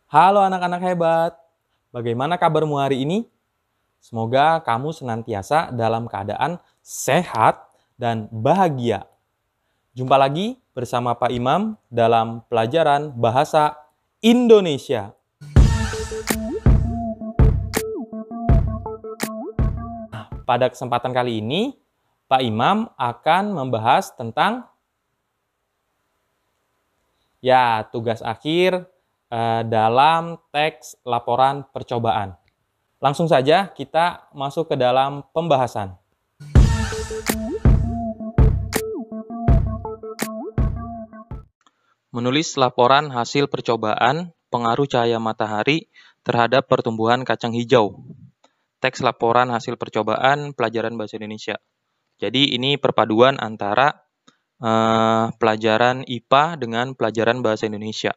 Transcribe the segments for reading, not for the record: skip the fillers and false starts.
Halo anak-anak hebat, bagaimana kabarmu hari ini? Semoga kamu senantiasa dalam keadaan sehat dan bahagia. Jumpa lagi bersama Pak Imam dalam pelajaran Bahasa Indonesia. Pada kesempatan kali ini, Pak Imam akan membahas tentang tugas akhir dalam teks laporan percobaan. Langsung saja kita masuk ke dalam pembahasan. Menulis laporan hasil percobaan pengaruh cahaya matahari terhadap pertumbuhan kacang hijau. Teks laporan hasil percobaan pelajaran Bahasa Indonesia. Jadi ini perpaduan antara pelajaran IPA dengan pelajaran Bahasa Indonesia.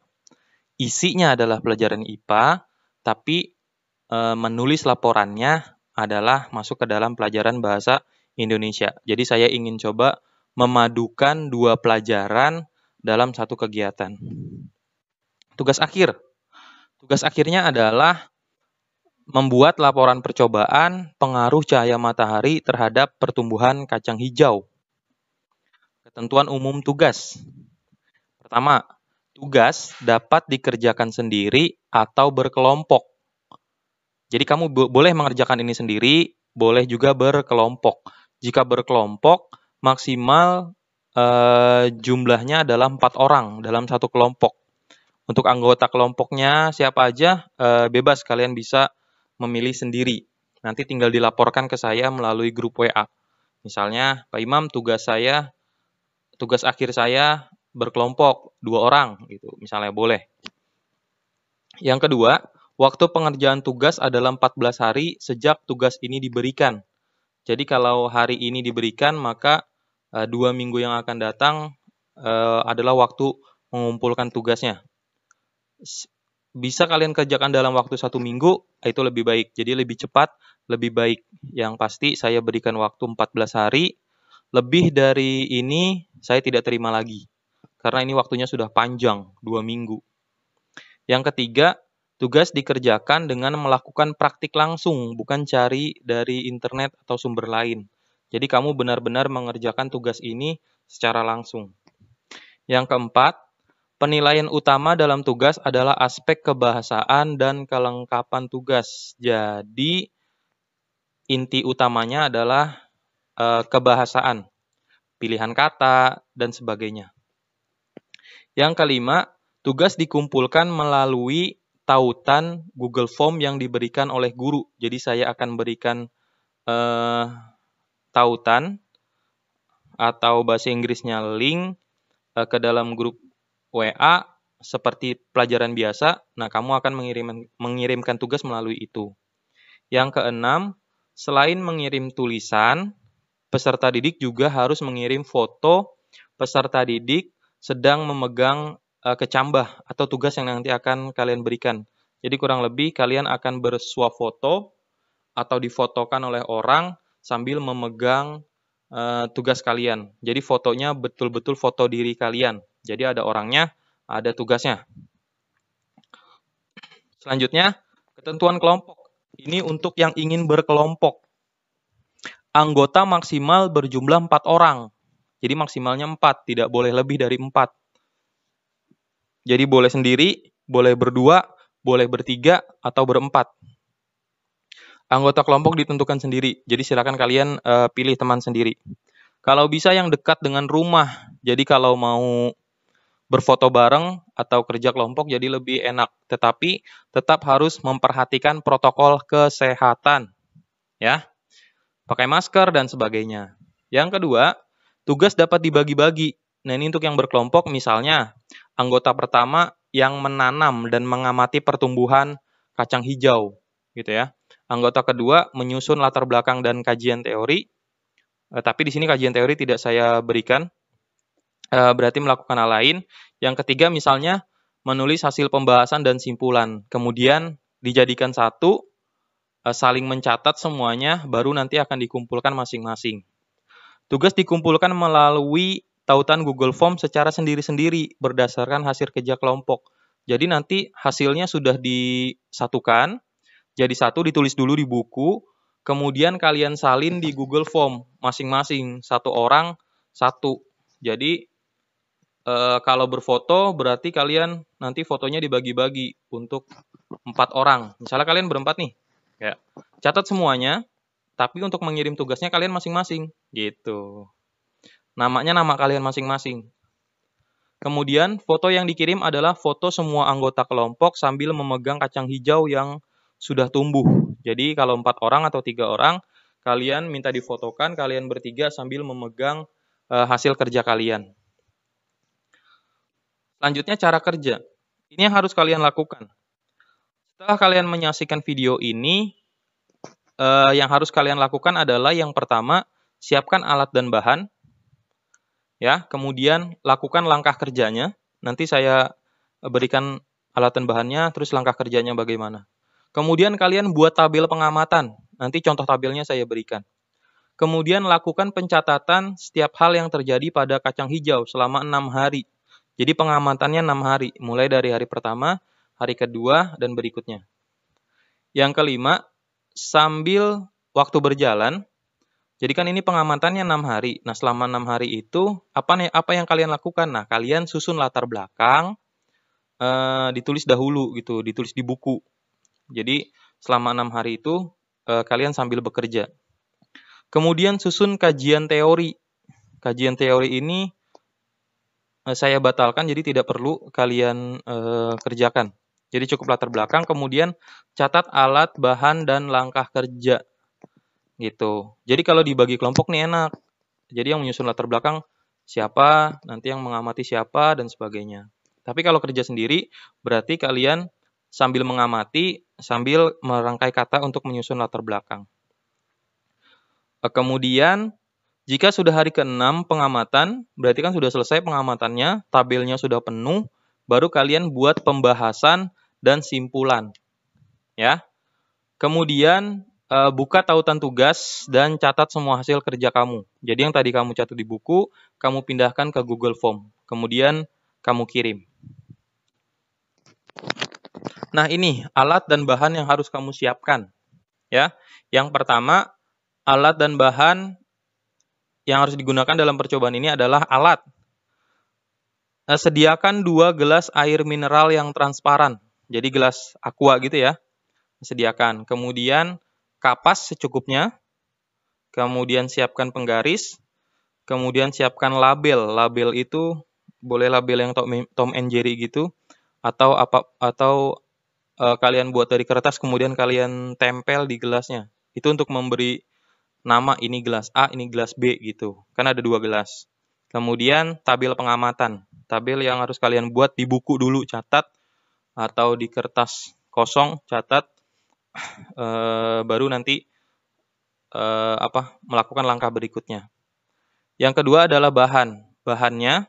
Isinya adalah pelajaran IPA, tapi menulis laporannya adalah masuk ke dalam pelajaran Bahasa Indonesia. Jadi saya ingin coba memadukan dua pelajaran dalam satu kegiatan. Tugas akhir. Tugas akhirnya adalah membuat laporan percobaan pengaruh cahaya matahari terhadap pertumbuhan kacang hijau. Ketentuan umum tugas. Pertama, tugas dapat dikerjakan sendiri atau berkelompok. Jadi kamu boleh mengerjakan ini sendiri, boleh juga berkelompok. Jika berkelompok, maksimal jumlahnya adalah 4 orang dalam satu kelompok. Untuk anggota kelompoknya siapa aja, bebas, kalian bisa memilih sendiri. Nanti tinggal dilaporkan ke saya melalui grup WA. Misalnya, Pak Imam, tugas akhir saya berkelompok 2 orang, gitu. Misalnya boleh. Yang kedua, waktu pengerjaan tugas adalah 14 hari sejak tugas ini diberikan. Jadi kalau hari ini diberikan, maka 2 minggu yang akan datang adalah waktu mengumpulkan tugasnya. Bisa kalian kerjakan dalam waktu 1 minggu, itu lebih baik. Jadi lebih cepat, lebih baik. Yang pasti saya berikan waktu 14 hari, lebih dari ini saya tidak terima lagi. Karena ini waktunya sudah panjang, 2 minggu. Yang ketiga, tugas dikerjakan dengan melakukan praktik langsung, bukan cari dari internet atau sumber lain. Jadi kamu benar-benar mengerjakan tugas ini secara langsung. Yang keempat, penilaian utama dalam tugas adalah aspek kebahasaan dan kelengkapan tugas. Jadi inti utamanya adalah kebahasaan, pilihan kata, dan sebagainya. Yang kelima, tugas dikumpulkan melalui tautan Google Form yang diberikan oleh guru. Jadi saya akan berikan tautan atau bahasa Inggrisnya link ke dalam grup WA seperti pelajaran biasa. Nah, kamu akan mengirimkan tugas melalui itu. Yang keenam, selain mengirim tulisan, peserta didik juga harus mengirim foto peserta didik sedang memegang kecambah atau tugas yang nanti akan kalian berikan. Jadi kurang lebih kalian akan bersuah foto atau difotokan oleh orang sambil memegang tugas kalian. Jadi fotonya betul-betul foto diri kalian. Jadi ada orangnya, ada tugasnya. Selanjutnya, ketentuan kelompok. Ini untuk yang ingin berkelompok. Anggota maksimal berjumlah 4 orang. Jadi maksimalnya 4, tidak boleh lebih dari 4. Jadi boleh sendiri, boleh berdua, boleh bertiga, atau berempat. Anggota kelompok ditentukan sendiri, jadi silakan kalian pilih teman sendiri. Kalau bisa yang dekat dengan rumah, jadi kalau mau berfoto bareng atau kerja kelompok jadi lebih enak. Tetapi tetap harus memperhatikan protokol kesehatan, ya, pakai masker dan sebagainya. Yang kedua, tugas dapat dibagi-bagi. Nah, ini untuk yang berkelompok, misalnya anggota pertama yang menanam dan mengamati pertumbuhan kacang hijau, gitu ya. Anggota kedua menyusun latar belakang dan kajian teori. Tapi di sini kajian teori tidak saya berikan. Berarti melakukan hal lain. Yang ketiga misalnya menulis hasil pembahasan dan simpulan. Kemudian dijadikan satu, saling mencatat semuanya, baru nanti akan dikumpulkan masing-masing. Tugas dikumpulkan melalui tautan Google Form secara sendiri-sendiri berdasarkan hasil kerja kelompok. Jadi nanti hasilnya sudah disatukan, jadi satu, ditulis dulu di buku, kemudian kalian salin di Google Form masing-masing, satu orang satu. Jadi kalau berfoto berarti kalian nanti fotonya dibagi-bagi untuk 4 orang. Misalnya kalian berempat nih, ya. Catat semuanya, tapi untuk mengirim tugasnya kalian masing-masing, gitu. Namanya nama kalian masing-masing. Kemudian foto yang dikirim adalah foto semua anggota kelompok sambil memegang kacang hijau yang sudah tumbuh. Jadi kalau 4 orang atau 3 orang, kalian minta difotokan kalian bertiga sambil memegang hasil kerja kalian. Selanjutnya cara kerja. Ini yang harus kalian lakukan. Setelah kalian menyaksikan video ini, yang harus kalian lakukan adalah yang pertama, siapkan alat dan bahan. Ya, kemudian lakukan langkah kerjanya. Nanti saya berikan alat dan bahannya, terus langkah kerjanya bagaimana. Kemudian kalian buat tabel pengamatan. Nanti contoh tabelnya saya berikan. Kemudian lakukan pencatatan setiap hal yang terjadi pada kacang hijau selama 6 hari. Jadi pengamatannya 6 hari, mulai dari hari pertama, hari kedua, dan berikutnya. Yang kelima, sambil waktu berjalan, jadi kan ini pengamatannya 6 hari. Nah, selama 6 hari itu, apa yang kalian lakukan? Nah, kalian susun latar belakang, ditulis dahulu, gitu, ditulis di buku. Jadi, selama 6 hari itu, kalian sambil bekerja. Kemudian susun kajian teori. Kajian teori ini saya batalkan, jadi tidak perlu kalian kerjakan. Jadi cukup latar belakang, kemudian catat alat, bahan, dan langkah kerja. Gitu. Jadi kalau dibagi kelompok nih enak. Jadi yang menyusun latar belakang siapa, nanti yang mengamati siapa, dan sebagainya. Tapi kalau kerja sendiri, berarti kalian sambil mengamati, sambil merangkai kata untuk menyusun latar belakang. Kemudian, jika sudah hari ke-6 pengamatan, berarti kan sudah selesai pengamatannya, tabelnya sudah penuh, baru kalian buat pembahasan dan simpulan. Ya. Kemudian buka tautan tugas dan catat semua hasil kerja kamu. Jadi yang tadi kamu catat di buku, kamu pindahkan ke Google Form. Kemudian kamu kirim. Nah, ini alat dan bahan yang harus kamu siapkan. Ya. Yang pertama, alat dan bahan yang harus digunakan dalam percobaan ini adalah alat. Sediakan 2 gelas air mineral yang transparan. Jadi gelas aqua gitu ya. Sediakan. Kemudian kapas secukupnya. Kemudian siapkan penggaris. Kemudian siapkan label. Label itu boleh label yang Tom and Jerry gitu, atau kalian buat dari kertas kemudian kalian tempel di gelasnya. Itu untuk memberi nama, ini gelas A, ini gelas B gitu. Kan ada 2 gelas. Kemudian tabel pengamatan. Tabel yang harus kalian buat di buku dulu, catat, atau di kertas kosong, catat. Baru nanti melakukan langkah berikutnya. Yang kedua adalah bahan. Bahannya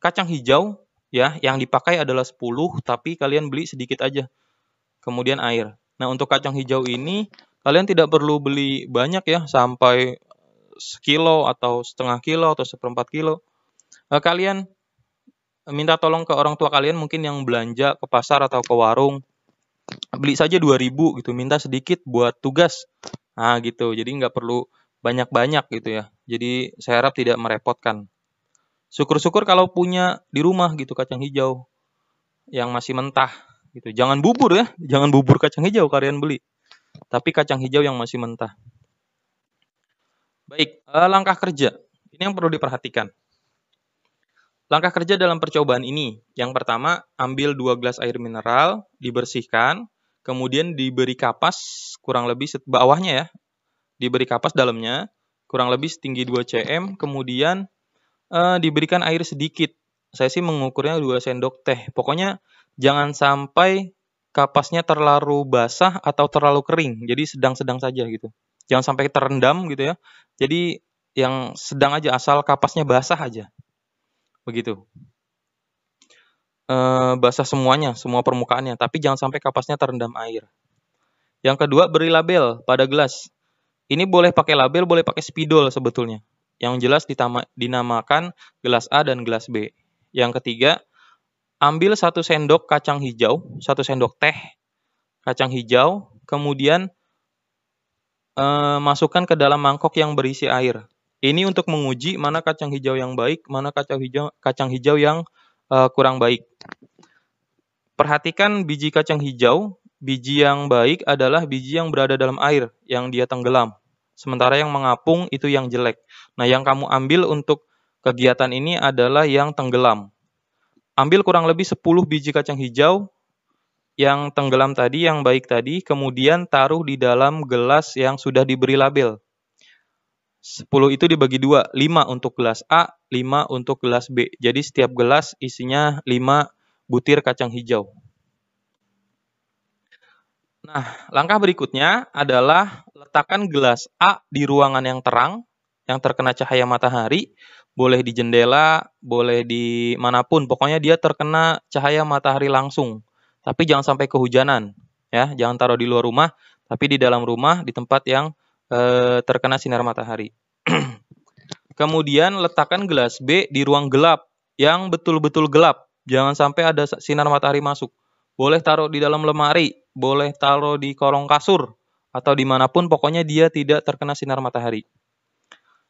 kacang hijau, ya, yang dipakai adalah 10, tapi kalian beli sedikit aja. Kemudian air. Nah, untuk kacang hijau ini kalian tidak perlu beli banyak ya, sampai sekilo atau setengah kilo atau 1/4 kilo. Kalian minta tolong ke orang tua kalian mungkin yang belanja ke pasar atau ke warung. Beli saja 2.000 gitu, minta sedikit buat tugas. Nah, gitu. Jadi nggak perlu banyak-banyak gitu ya. Jadi saya harap tidak merepotkan. Syukur-syukur kalau punya di rumah gitu kacang hijau yang masih mentah gitu. Jangan bubur ya, jangan bubur kacang hijau kalian beli. Tapi kacang hijau yang masih mentah. Baik, langkah kerja. Ini yang perlu diperhatikan. Langkah kerja dalam percobaan ini. Yang pertama, ambil 2 gelas air mineral, dibersihkan, kemudian diberi kapas kurang lebih bawahnya ya. Diberi kapas dalamnya, kurang lebih setinggi 2 cm, kemudian diberikan air sedikit. Saya sih mengukurnya 2 sendok teh. Pokoknya jangan sampai kapasnya terlalu basah atau terlalu kering. Jadi sedang-sedang saja gitu. Jangan sampai terendam gitu ya. Jadi yang sedang aja, asal kapasnya basah aja. Begitu. Basah semuanya, semua permukaannya. Tapi jangan sampai kapasnya terendam air. Yang kedua, beri label pada gelas. Ini boleh pakai label, boleh pakai spidol sebetulnya. Yang jelas dinamakan gelas A dan gelas B. Yang ketiga, ambil 1 sendok kacang hijau, 1 sendok teh kacang hijau, kemudian masukkan ke dalam mangkok yang berisi air. Ini untuk menguji mana kacang hijau yang baik, mana kacang hijau yang kurang baik. Perhatikan biji kacang hijau. Biji yang baik adalah biji yang berada dalam air, yang dia tenggelam. Sementara yang mengapung itu yang jelek. Nah, yang kamu ambil untuk kegiatan ini adalah yang tenggelam. Ambil kurang lebih 10 biji kacang hijau yang tenggelam tadi, yang baik tadi, kemudian taruh di dalam gelas yang sudah diberi label. 10 itu dibagi 2, 5 untuk gelas A, 5 untuk gelas B. Jadi setiap gelas isinya 5 butir kacang hijau. Nah, langkah berikutnya adalah letakkan gelas A di ruangan yang terang, yang terkena cahaya matahari, boleh di jendela, boleh di manapun, pokoknya dia terkena cahaya matahari langsung. Tapi jangan sampai kehujanan, ya. Jangan taruh di luar rumah, tapi di dalam rumah, di tempat yang terkena sinar matahari. Kemudian letakkan gelas B di ruang gelap, yang betul-betul gelap. Jangan sampai ada sinar matahari masuk. Boleh taruh di dalam lemari, boleh taruh di kolong kasur, atau dimanapun, pokoknya dia tidak terkena sinar matahari.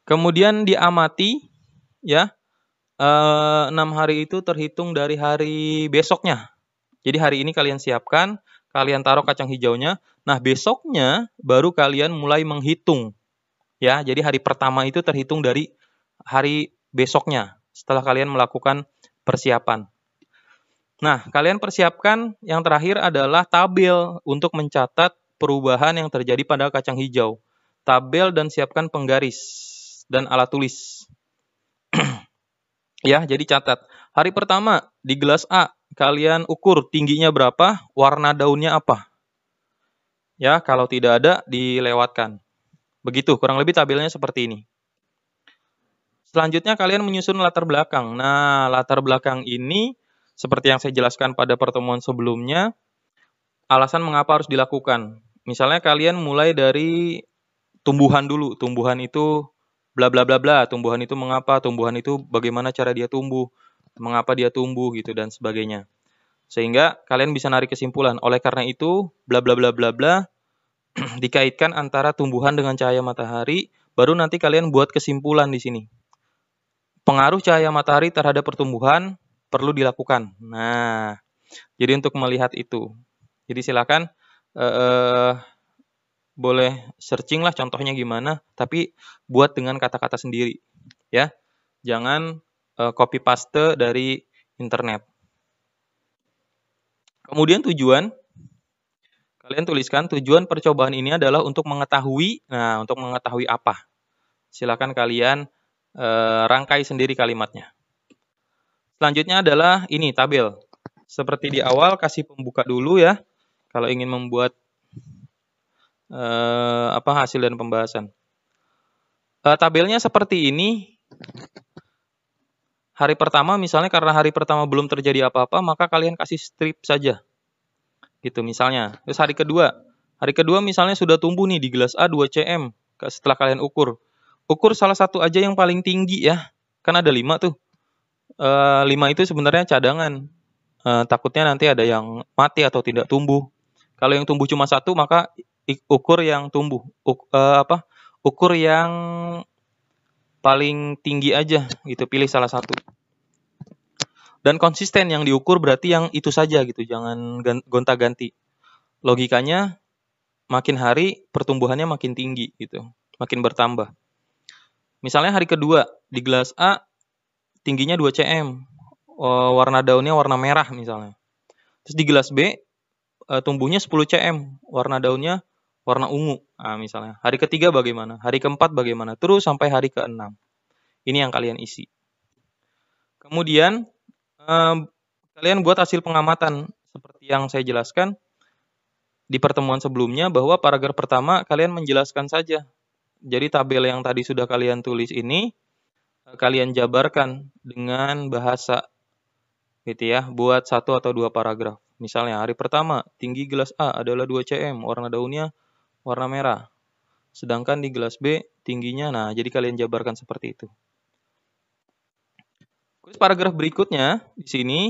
Kemudian diamati, ya, 6 hari itu terhitung dari hari besoknya. Jadi hari ini kalian siapkan, kalian taruh kacang hijaunya. Nah, besoknya baru kalian mulai menghitung. Ya, jadi hari pertama itu terhitung dari hari besoknya, setelah kalian melakukan persiapan. Nah, kalian persiapkan yang terakhir adalah tabel untuk mencatat perubahan yang terjadi pada kacang hijau. Tabel dan siapkan penggaris dan alat tulis. Ya, jadi catat. Hari pertama di gelas A, kalian ukur tingginya berapa, warna daunnya apa. Ya, kalau tidak ada, dilewatkan. Begitu, kurang lebih tabelnya seperti ini. Selanjutnya kalian menyusun latar belakang. Nah, latar belakang ini seperti yang saya jelaskan pada pertemuan sebelumnya, alasan mengapa harus dilakukan. Misalnya kalian mulai dari tumbuhan dulu. Tumbuhan itu bla bla bla bla. Tumbuhan itu mengapa, tumbuhan itu bagaimana cara dia tumbuh, mengapa dia tumbuh gitu dan sebagainya. Sehingga kalian bisa narik kesimpulan. Oleh karena itu, bla bla bla bla bla dikaitkan antara tumbuhan dengan cahaya matahari, baru nanti kalian buat kesimpulan di sini. Pengaruh cahaya matahari terhadap pertumbuhan perlu dilakukan. Nah, jadi untuk melihat itu. Jadi silakan boleh searching lah contohnya gimana, tapi buat dengan kata-kata sendiri, ya. Jangan copy paste dari internet. Kemudian tujuan, kalian tuliskan tujuan percobaan ini adalah untuk mengetahui, nah untuk mengetahui apa. Silakan kalian rangkai sendiri kalimatnya. Selanjutnya adalah ini tabel. Seperti di awal, kasih pembuka dulu ya. Kalau ingin membuat hasil dan pembahasan. Tabelnya seperti ini. Hari pertama misalnya karena hari pertama belum terjadi apa-apa, maka kalian kasih strip saja. Gitu misalnya. Terus hari kedua misalnya sudah tumbuh nih di gelas A 2 cm setelah kalian ukur. Ukur salah satu aja yang paling tinggi ya. Kan ada 5 tuh. 5 itu sebenarnya cadangan. Takutnya nanti ada yang mati atau tidak tumbuh. Kalau yang tumbuh cuma 1, maka ukur yang tumbuh. Ukur yang paling tinggi aja gitu, pilih salah satu. Dan konsisten yang diukur berarti yang itu saja gitu, jangan gonta-ganti. Logikanya makin hari pertumbuhannya makin tinggi gitu, makin bertambah. Misalnya hari kedua di gelas A tingginya 2 cm, warna daunnya warna merah misalnya. Terus di gelas B tumbuhnya 10 cm, warna daunnya warna ungu. Nah, misalnya. Hari ketiga bagaimana? Hari keempat bagaimana? Terus sampai hari ke-6. Ini yang kalian isi. Kemudian kalian buat hasil pengamatan seperti yang saya jelaskan di pertemuan sebelumnya, bahwa paragraf pertama kalian menjelaskan saja. Jadi tabel yang tadi sudah kalian tulis ini kalian jabarkan dengan bahasa gitu ya, buat 1 atau 2 paragraf. Misalnya hari pertama tinggi gelas A adalah 2 cm, warna daunnya warna merah. Sedangkan di gelas B tingginya, nah jadi kalian jabarkan seperti itu. Terus paragraf berikutnya di sini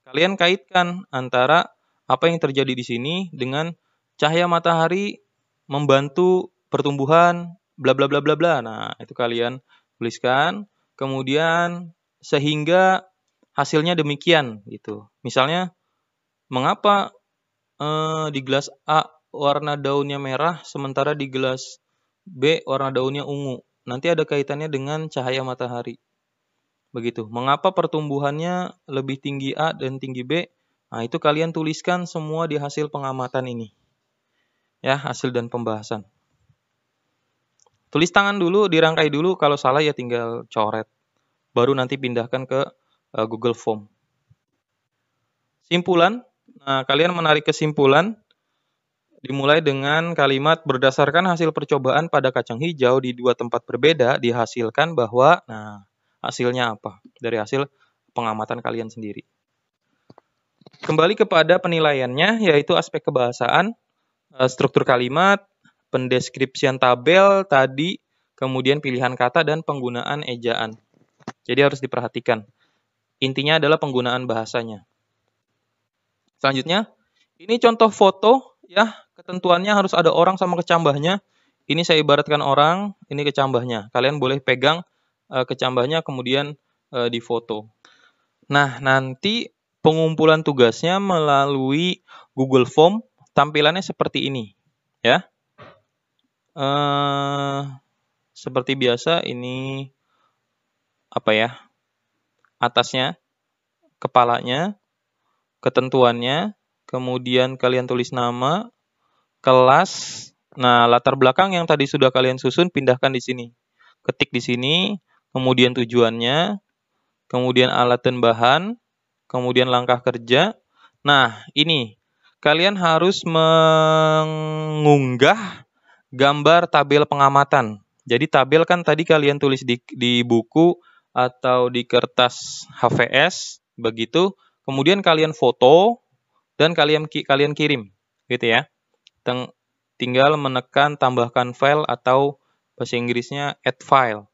kalian kaitkan antara apa yang terjadi di sini dengan cahaya matahari membantu pertumbuhan bla bla bla bla bla. Nah, itu kalian tuliskan. Kemudian sehingga hasilnya demikian gitu. Misalnya, mengapa di gelas A warna daunnya merah sementara di gelas B warna daunnya ungu? Nanti ada kaitannya dengan cahaya matahari. Begitu. Mengapa pertumbuhannya lebih tinggi A dan tinggi B? Nah, itu kalian tuliskan semua di hasil pengamatan ini. Ya, hasil dan pembahasan. Tulis tangan dulu, dirangkai dulu, kalau salah ya tinggal coret. Baru nanti pindahkan ke Google Form. Simpulan, nah, kalian menarik kesimpulan, dimulai dengan kalimat berdasarkan hasil percobaan pada kacang hijau di 2 tempat berbeda, dihasilkan bahwa, nah, hasilnya apa? Dari hasil pengamatan kalian sendiri. Kembali kepada penilaiannya, yaitu aspek kebahasaan, struktur kalimat, pendeskripsian tabel tadi, kemudian pilihan kata dan penggunaan ejaan. Jadi harus diperhatikan. Intinya adalah penggunaan bahasanya. Selanjutnya, ini contoh foto ya, ketentuannya harus ada orang sama kecambahnya. Ini saya ibaratkan orang, ini kecambahnya. Kalian boleh pegang kecambahnya kemudian difoto. Nah, nanti pengumpulan tugasnya melalui Google Form, tampilannya seperti ini ya. Seperti biasa, ini apa ya, atasnya, kepalanya, ketentuannya, kemudian kalian tulis nama, kelas, nah latar belakang yang tadi sudah kalian susun pindahkan di sini, ketik di sini, kemudian tujuannya, kemudian alat dan bahan, kemudian langkah kerja. Nah, ini kalian harus mengunggah gambar tabel pengamatan. Jadi tabel kan tadi kalian tulis di buku atau di kertas HVS, begitu. Kemudian kalian foto dan kalian kirim, gitu ya. Tinggal menekan tambahkan file atau bahasa Inggrisnya add file.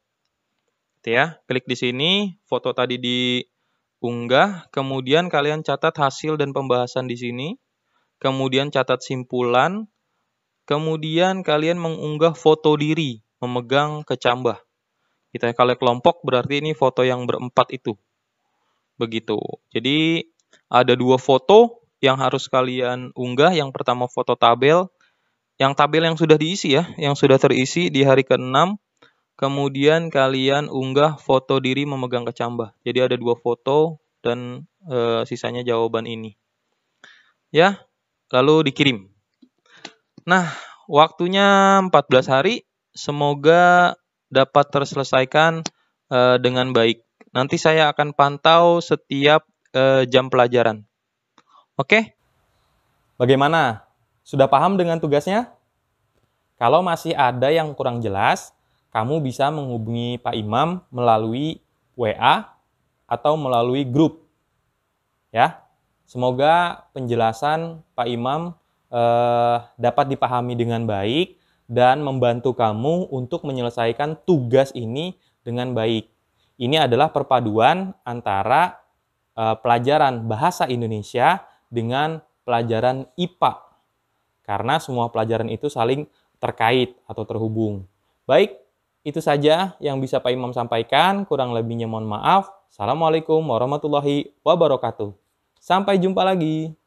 Gitu ya. Klik di sini, foto tadi diunggah, kemudian kalian catat hasil dan pembahasan di sini. Kemudian catat simpulan, kemudian kalian mengunggah foto diri memegang kecambah. Kita kalau kelompok berarti ini foto yang berempat itu. Begitu. Jadi ada 2 foto yang harus kalian unggah. Yang pertama foto tabel. Yang tabel yang sudah diisi ya, yang sudah terisi di hari ke-6. Kemudian kalian unggah foto diri memegang kecambah. Jadi ada 2 foto dan sisanya jawaban ini. Ya, lalu dikirim. Nah, waktunya 14 hari. Semoga dapat terselesaikan dengan baik. Nanti saya akan pantau setiap jam pelajaran. Oke? Bagaimana? Sudah paham dengan tugasnya? Kalau masih ada yang kurang jelas, kamu bisa menghubungi Pak Imam melalui WA atau melalui grup. Ya, semoga penjelasan Pak Imam dapat dipahami dengan baik dan membantu kamu untuk menyelesaikan tugas ini dengan baik. Ini adalah perpaduan antara pelajaran bahasa Indonesia dengan pelajaran IPA. Karena semua pelajaran itu saling terkait atau terhubung. Baik, itu saja yang bisa Pak Imam sampaikan. Kurang lebihnya mohon maaf. Assalamualaikum warahmatullahi wabarakatuh. Sampai jumpa lagi.